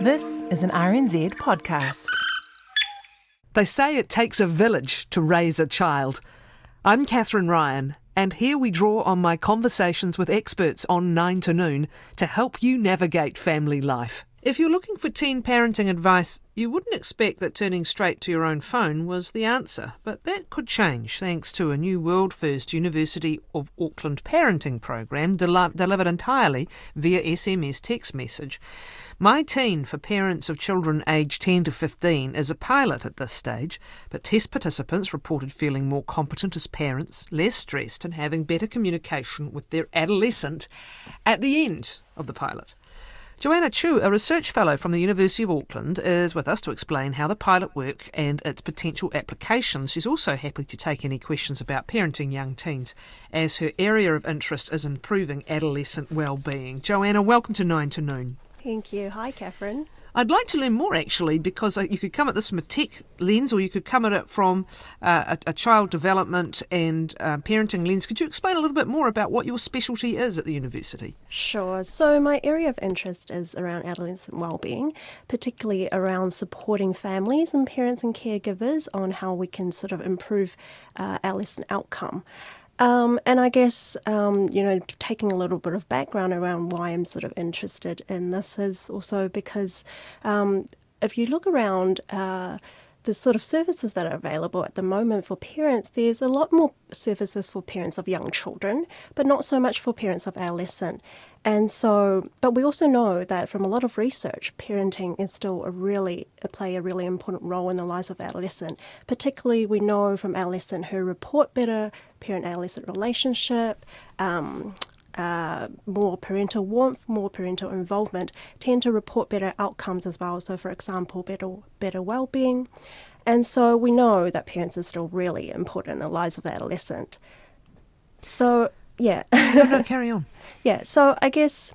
This is an RNZ podcast. They say it takes a village to raise a child. I'm Catherine Ryan, and here we draw on my conversations with experts on 9 to Noon to help you navigate family life. If you're looking for teen parenting advice, you wouldn't expect that turning straight to your own phone was the answer, but that could change thanks to a new world-first University of Auckland parenting program delivered entirely via SMS text message. My Teen for parents of children aged 10 to 15 is a pilot at this stage, but test participants reported feeling more competent as parents, less stressed and having better communication with their adolescent at the end of the pilot. Joanna Chu, a research fellow from the University of Auckland, is with us to explain how the pilot works and its potential applications. She's also happy to take any questions about parenting young teens, as her area of interest is improving adolescent well-being. Joanna, welcome to 9 to Noon. Thank you. Hi, Catherine. I'd like to learn more, actually, because you could come at this from a tech lens or you could come at it from a child development and parenting lens. Could you explain a little bit more about what your specialty is at the university? Sure. So my area of interest is around adolescent wellbeing, particularly around supporting families and parents and caregivers on how we can sort of improve adolescent outcome. And I guess, taking a little bit of background around why I'm sort of interested in this is also because if you look around the sort of services that are available at the moment for parents, there's a lot more services for parents of young children, but not so much for parents of adolescent. And so, but we also know that from a lot of research, parenting is still play a really important role in the lives of adolescent. Particularly, we know from adolescent who report better parent-adolescent relationship, more parental warmth, more parental involvement, tend to report better outcomes as well. So, for example, better well-being. And so we know that parents are still really important in the lives of adolescent. So, yeah. No, carry on. Yeah, so I guess,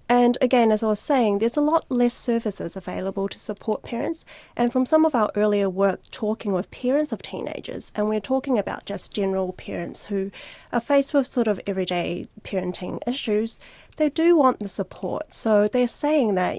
and again, as I was saying, there's a lot less services available to support parents. And from some of our earlier work talking with parents of teenagers, and we're talking about just general parents who are faced with sort of everyday parenting issues, they do want the support. So they're saying that,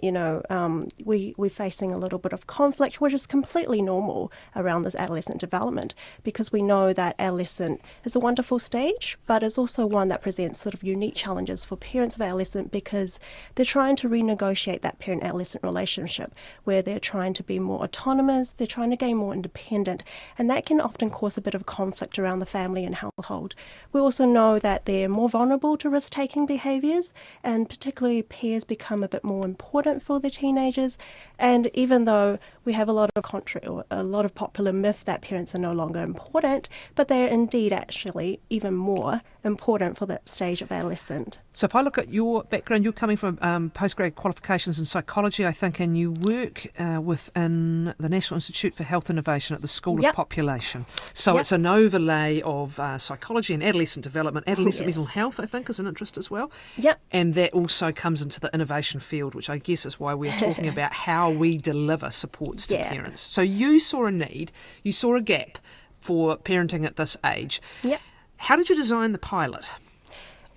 we're facing a little bit of conflict, which is completely normal around this adolescent development, because we know that adolescent is a wonderful stage, but it's also one that presents sort of unique challenges for parents of adolescent because they're trying to renegotiate that parent-adolescent relationship where they're trying to be more autonomous, they're trying to gain more independent, and that can often cause a bit of conflict around the family and household. We also know that they're more vulnerable to risk-taking behaviours, and particularly peers become a bit more important for the teenagers. And even though we have a lot of popular myth that parents are no longer important, but they're indeed actually even more important for that stage of adolescent. So if I look at your background, you're coming from postgrad qualifications in psychology, I think, and you work within the National Institute for Health Innovation at the School of Population. So it's an overlay of psychology and adolescent development. Adolescent mental health, I think, is an interest as well. Yep. And that also comes into the innovation field, which I guess is why we're talking about how we deliver supports to parents. So you saw a need, you saw a gap for parenting at this age. Yep. How did you design the pilot?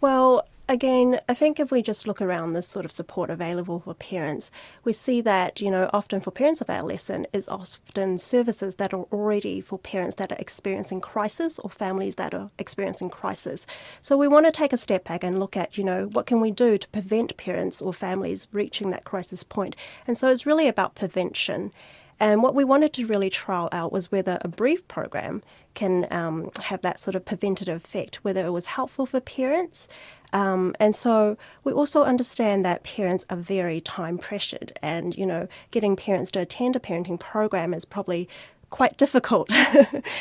Well, again, I think if we just look around this sort of support available for parents, we see that, often for parents of adolescent is often services that are already for parents that are experiencing crisis or families that are experiencing crisis. So we want to take a step back and look at, what can we do to prevent parents or families reaching that crisis point? And so it's really about prevention. And what we wanted to really trial out was whether a brief program can have that sort of preventative effect, whether it was helpful for parents. And so we also understand that parents are very time pressured and, getting parents to attend a parenting program is probably quite difficult.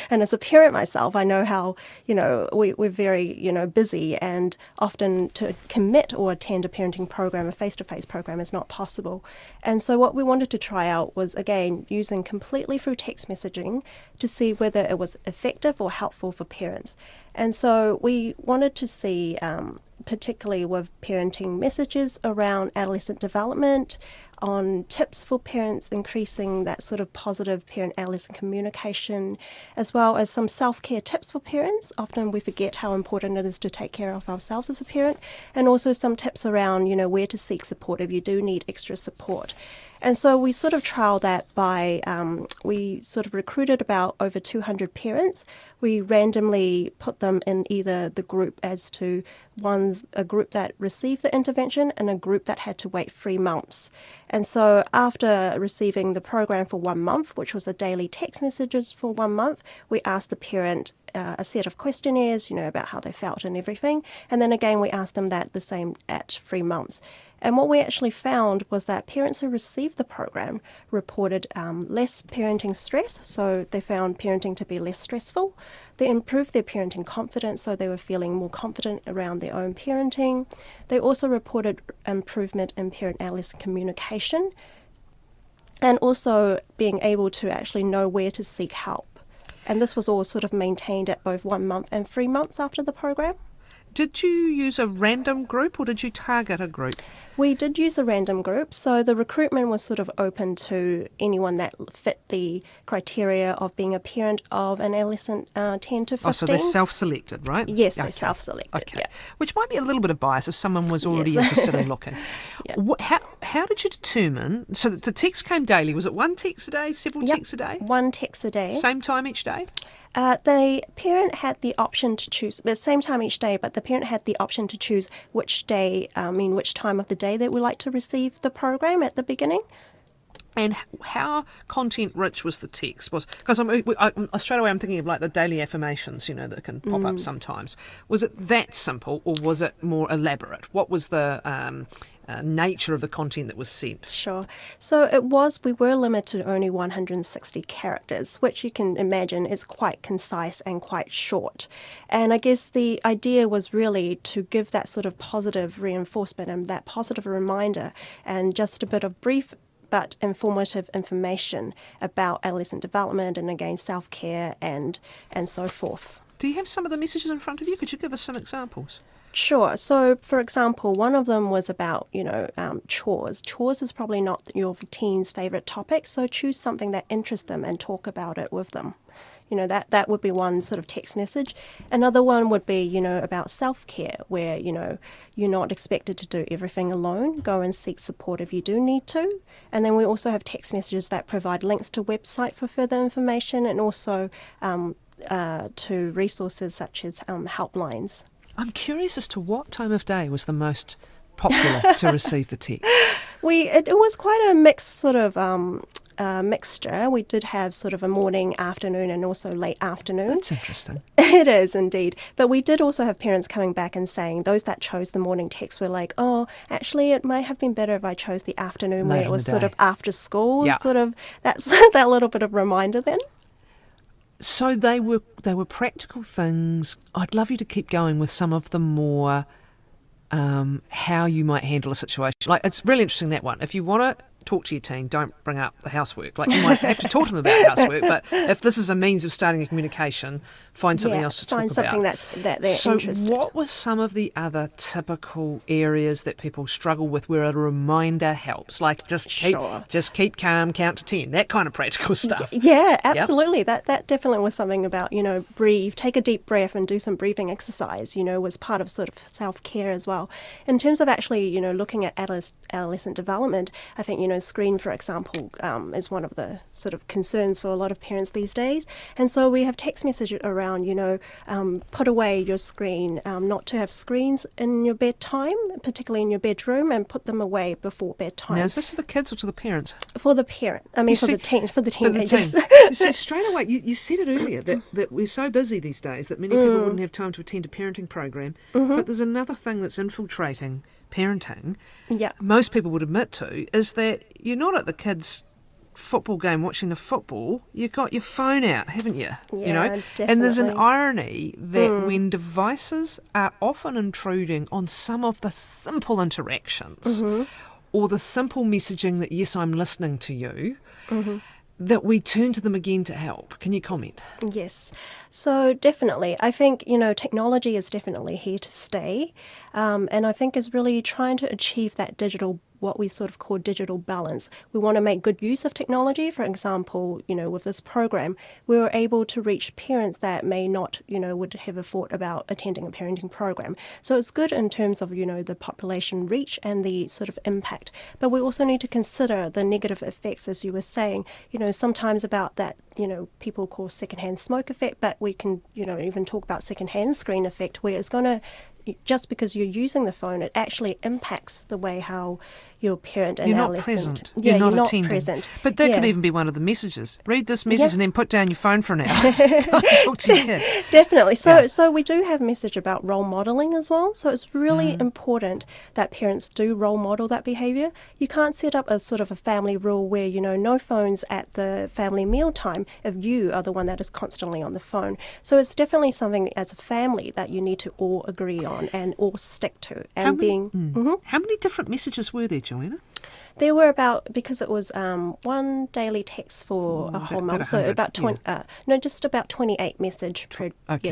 And as a parent myself, I know how, we're very, busy, and often to commit or attend a parenting program, a face-to-face program, is not possible. And so what we wanted to try out was, again, using completely through text messaging to see whether it was effective or helpful for parents. And so we wanted to see particularly with parenting messages around adolescent development, on tips for parents, increasing that sort of positive parent-adolescent communication, as well as some self-care tips for parents. Often we forget how important it is to take care of ourselves as a parent, and also some tips around, where to seek support if you do need extra support. And so we sort of trialled that by, we sort of recruited about over 200 parents. We randomly put them in either the group as to a group that received the intervention and a group that had to wait 3 months. And so after receiving the program for 1 month, which was a daily text messages for 1 month, we asked the parent a set of questionnaires, about how they felt and everything. And then again, we asked them that the same at 3 months. And what we actually found was that parents who received the program reported less parenting stress, so they found parenting to be less stressful. They improved their parenting confidence, so they were feeling more confident around their own parenting. They also reported improvement in parent-adolescent communication, and also being able to actually know where to seek help. And this was all sort of maintained at both 1 month and 3 months after the program. Did you use a random group or did you target a group? We did use a random group, so the recruitment was sort of open to anyone that fit the criteria of being a parent of an adolescent 10 to 15. Oh, so they're self-selected, right? Yes, they're self-selected. Okay. Yeah. Which might be a little bit of bias if someone was already interested in looking. Yeah. How did you determine? So the text came daily. Was it one text a day, several texts a day? One text a day. Same time each day? The parent had the option to choose, the same time each day, but the parent had the option to choose which time of the day they would like to receive the program at the beginning. And how content rich was the text? Because straight away I'm thinking of like the daily affirmations, that can pop up sometimes. Was it that simple or was it more elaborate? What was the nature of the content that was sent? Sure. So we were limited to only 160 characters, which you can imagine is quite concise and quite short. And I guess the idea was really to give that sort of positive reinforcement and that positive reminder and just a bit of brief but informative information about adolescent development and again self-care and so forth. Do you have some of the messages in front of you? Could you give us some examples? Sure. So, for example, one of them was about, chores. Chores is probably not your teen's favourite topic, so choose something that interests them and talk about it with them. That would be one sort of text message. Another one would be, about self-care, where, you're not expected to do everything alone. Go and seek support if you do need to. And then we also have text messages that provide links to website for further information and also to resources such as helplines. I'm curious as to what time of day was the most popular to receive the text. It was quite a mixed sort of mixture. We did have sort of a morning, afternoon, and also late afternoon. That's interesting. It is indeed. But we did also have parents coming back and saying those that chose the morning text were like, oh, actually, it might have been better if I chose the afternoon Later where it was in the sort day. of after school. Yeah. Sort of that's that little bit of reminder then. So they were practical things. I'd love you to keep going with some of the more how you might handle a situation. Like, it's really interesting, that one. If you want to talk to your teen, don't bring up the housework. Like, you might have to talk to them about housework, but if this is a means of starting a communication, find something else to talk about. Find something that they're interested. So what were some of the other typical areas that people struggle with where a reminder helps? Like, just keep calm, count to 10, that kind of practical stuff. Yeah, absolutely. Yep. That definitely was something about, breathe, take a deep breath and do some breathing exercise, was part of sort of self-care as well. In terms of actually, looking at adolescent development, I think, screen, for example, is one of the sort of concerns for a lot of parents these days. And so we have text messages around, put away your screen, not to have screens in your bedtime, particularly in your bedroom, and put them away before bedtime. Now, is this to the kids or to the parents? For the parent. For the teenagers. You see, straight away, you said it earlier, that we're so busy these days that many people wouldn't have time to attend a parenting program. Mm-hmm. But there's another thing that's infiltrating parenting, most people would admit to, is that you're not at the kids' football game watching the football, you've got your phone out, haven't you? Yeah, definitely. And there's an irony that when devices are often intruding on some of the simple interactions or the simple messaging that, yes, I'm listening to you, that we turn to them again to help. Can you comment? Yes. So definitely. I think, technology is definitely here to stay. And I think is really trying to achieve that digital what we sort of call digital balance. We want to make good use of technology. For example, with this program, we were able to reach parents that may not, would have a thought about attending a parenting program. So it's good in terms of, the population reach and the sort of impact. But we also need to consider the negative effects, as you were saying, sometimes about that, people call secondhand smoke effect, but we can, even talk about secondhand screen effect, where it's going to, just because you're using the phone, it actually impacts the way how your parent and you're not adolescent. present. You're not attending. present. But that could even be one of the messages. Read this message and then put down your phone for an hour. Talk to your kid. Definitely. So we do have a message about role modelling as well. So it's really important that parents do role model that behaviour. You can't set up a sort of a family rule where, no phones at the family meal time if you are the one that is constantly on the phone. So it's definitely something as a family that you need to all agree on and all stick to. And how many different messages were there, Joanna? There were because it was one daily text for a whole month, so about 20. Just about 28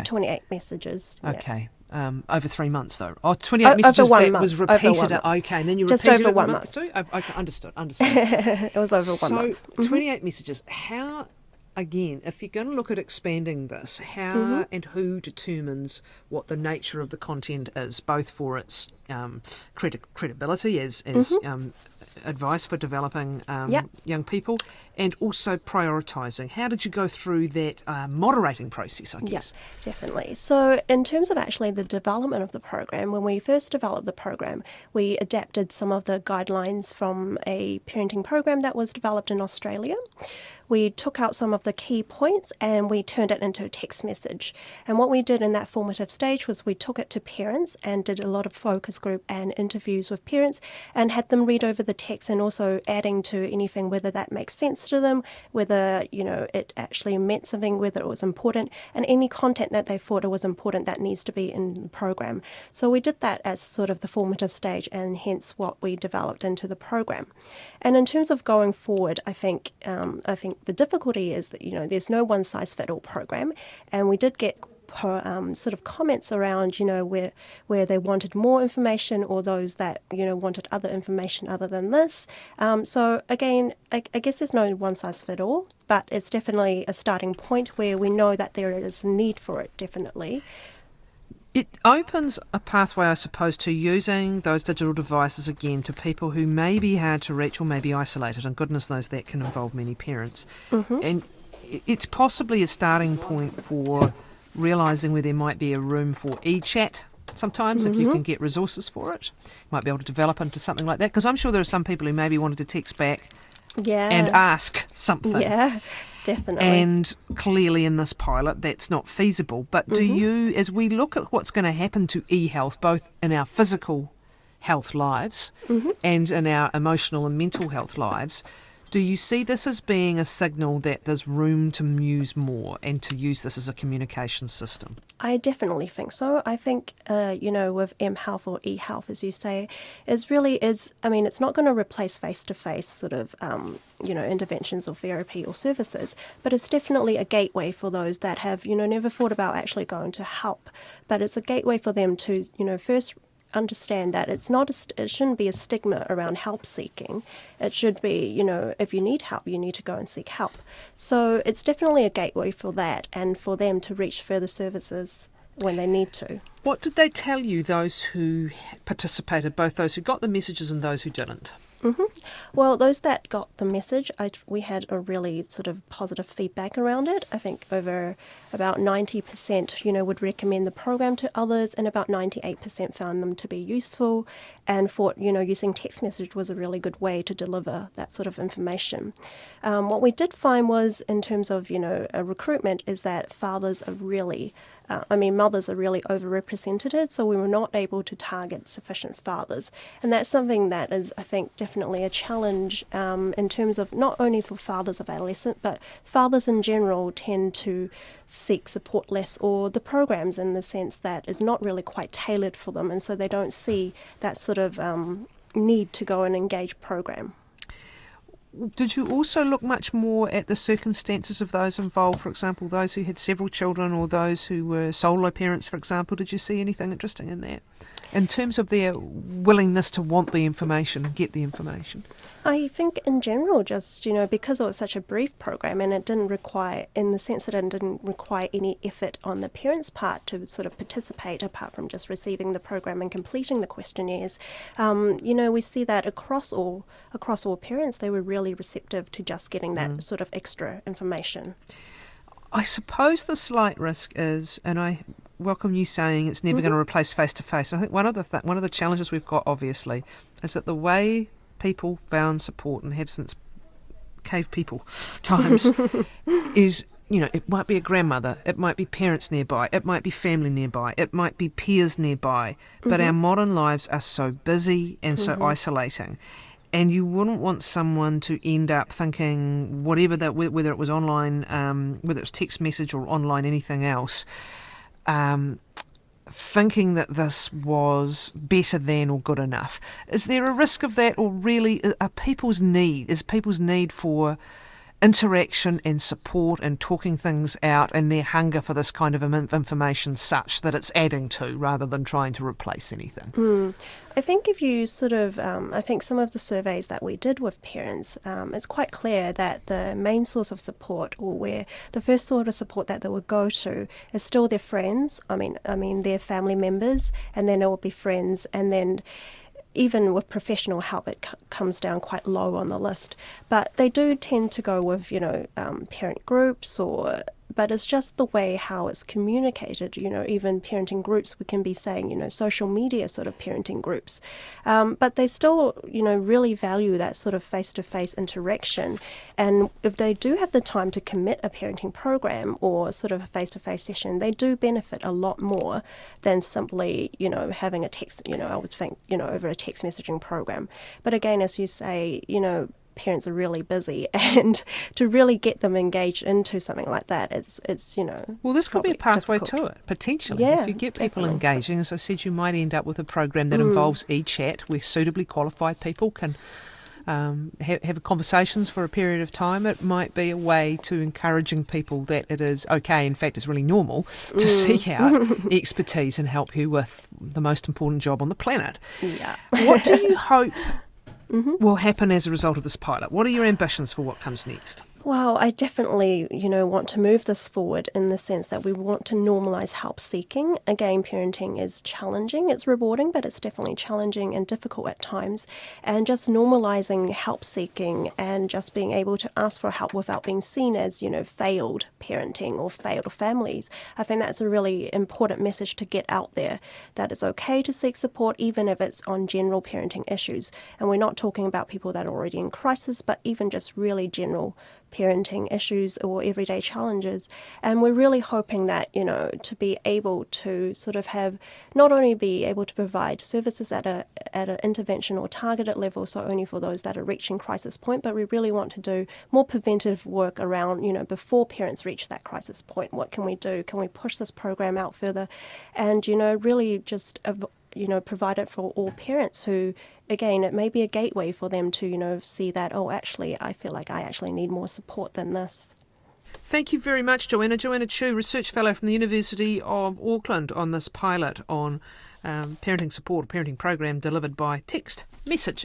28 messages. Okay. Over 3 months, though. 28 messages that was repeated. Okay, and then you just repeated over it 1 month too? Okay, understood. It was over 1 month. So 28 messages. How, again, if you're going to look at expanding this, how and who determines what the nature of the content is, both for its credibility as advice for developing young people, and also prioritising? How did you go through that moderating process, I guess? Yeah, definitely. So in terms of actually the development of the program, when we first developed the program, we adapted some of the guidelines from a parenting program that was developed in Australia. We took out some of the key points and we turned it into a text message. And what we did in that formative stage was we took it to parents and did a lot of focus group and interviews with parents and had them read over the text and also adding to anything, whether that makes sense to them, whether, it actually meant something, whether it was important, and any content that they thought it was important that needs to be in the program. So we did that as sort of the formative stage and hence what we developed into the program. And in terms of going forward, I think the difficulty is that, there's no one-size-fits-all program, and we did get sort of comments around, where they wanted more information or those that, wanted other information other than this. So again, I guess there's no one-size-fits-all, but it's definitely a starting point where we know that there is a need for it, definitely. It opens a pathway, I suppose, to using those digital devices again to people who may be hard to reach or may be isolated, and goodness knows that can involve many parents. And it's possibly a starting point for realising where there might be a room for e-chat sometimes, if you can get resources for it. You might be able to develop into something like that, because I'm sure there are some people who maybe wanted to text back and ask something. Yeah, definitely. And clearly in this pilot that's not feasible. But do you, as we look at what's going to happen to e-health, both in our physical health lives and in our emotional and mental health lives, do you see this as being a signal that there's room to use more and to use this as a communication system? I definitely think so. I think, with mHealth or eHealth, as you say, it's not going to replace face-to-face sort of, interventions or therapy or services, but it's definitely a gateway for those that have, never thought about actually going to help. But it's a gateway for them to, first understand that it shouldn't be a stigma around help seeking. It should be, if you need help, you need to go and seek help. So it's definitely a gateway for that and for them to reach further services when they need to. What did they tell you, those who participated, both those who got the messages and those who didn't? Well, those that got the message, we had a really sort of positive feedback around it. I think over about 90%, would recommend the program to others, and about 98% found them to be useful and thought, using text message was a really good way to deliver that sort of information. What we did find was, in terms of, a recruitment, is that fathers are really mothers are really overrepresented, so we were not able to target sufficient fathers. And that's something that is, I think, definitely a challenge in terms of not only for fathers of adolescents, but fathers in general tend to seek support less, or the programs in the sense that is not really quite tailored for them, and so they don't see that sort of need to go and engage program. Did you also look much more at the circumstances of those involved, for example, those who had several children or those who were solo parents, for example? Did you see anything interesting in that? in terms of their willingness to want the information and get the information? I think in general, just, because it was such a brief program and it didn't require, in the sense that it didn't require any effort on the parents' part to sort of participate apart from just receiving the program and completing the questionnaires, we see that across all parents, they were really receptive to just getting that sort of extra information. I suppose the slight risk is, and I welcome you saying it's never going to replace face-to-face. I think one of the challenges we've got, obviously, is that the way people found support and have since cave people times is, it might be a grandmother, it might be parents nearby, it might be family nearby, it might be peers nearby, but our modern lives are so busy and so isolating. And you wouldn't want someone to end up thinking whether it was online, whether it was text message or online anything else, thinking that this was better than or good enough. Is there a risk of that, or really is people's need for interaction and support and talking things out and their hunger for this kind of information such that it's adding to rather than trying to replace anything? I think if you I think some of the surveys that we did with parents, it's quite clear that the main source of support, or where the first sort of support that they would go to, is still their friends. I mean their family members, and then it will be friends, and then even with professional help, it comes down quite low on the list. But they do tend to go with, parent groups, but it's just the way how it's communicated, even parenting groups, we can be saying, social media sort of parenting groups. But they still, really value that sort of face-to-face interaction. And if they do have the time to commit a parenting program or sort of a face-to-face session, they do benefit a lot more than simply, having a text, I would think, over a text messaging program. But again, as you say, parents are really busy, and to really get them engaged into something like that, it's well, this could be a pathway difficult to it, potentially. Yeah, if you get people definitely engaging, as I said, you might end up with a program that involves e-chat, where suitably qualified people can have conversations for a period of time. It might be a way to encouraging people that it is okay, in fact it's really normal, to seek out expertise and help you with the most important job on the planet. Yeah. What do you hope will happen as a result of this pilot? What are your ambitions for what comes next? Well, I definitely, want to move this forward in the sense that we want to normalise help seeking. Again, parenting is challenging. It's rewarding, but it's definitely challenging and difficult at times. And just normalising help seeking and just being able to ask for help without being seen as, failed parenting or failed families. I think that's a really important message to get out there, that it's okay to seek support even if it's on general parenting issues. And we're not talking about people that are already in crisis, but even just really general parenting issues or everyday challenges. And we're really hoping that, to be able to sort of have, not only be able to provide services at an intervention or targeted level, so only for those that are reaching crisis point, but we really want to do more preventive work around, before parents reach that crisis point. What can we do? Can we push this program out further? And, really just provide it for all parents who, again, it may be a gateway for them to, see that, oh, actually, I feel like I actually need more support than this. Thank you very much, Joanna. Joanna Chu, Research Fellow from the University of Auckland, on this pilot on parenting support, a parenting program delivered by text message.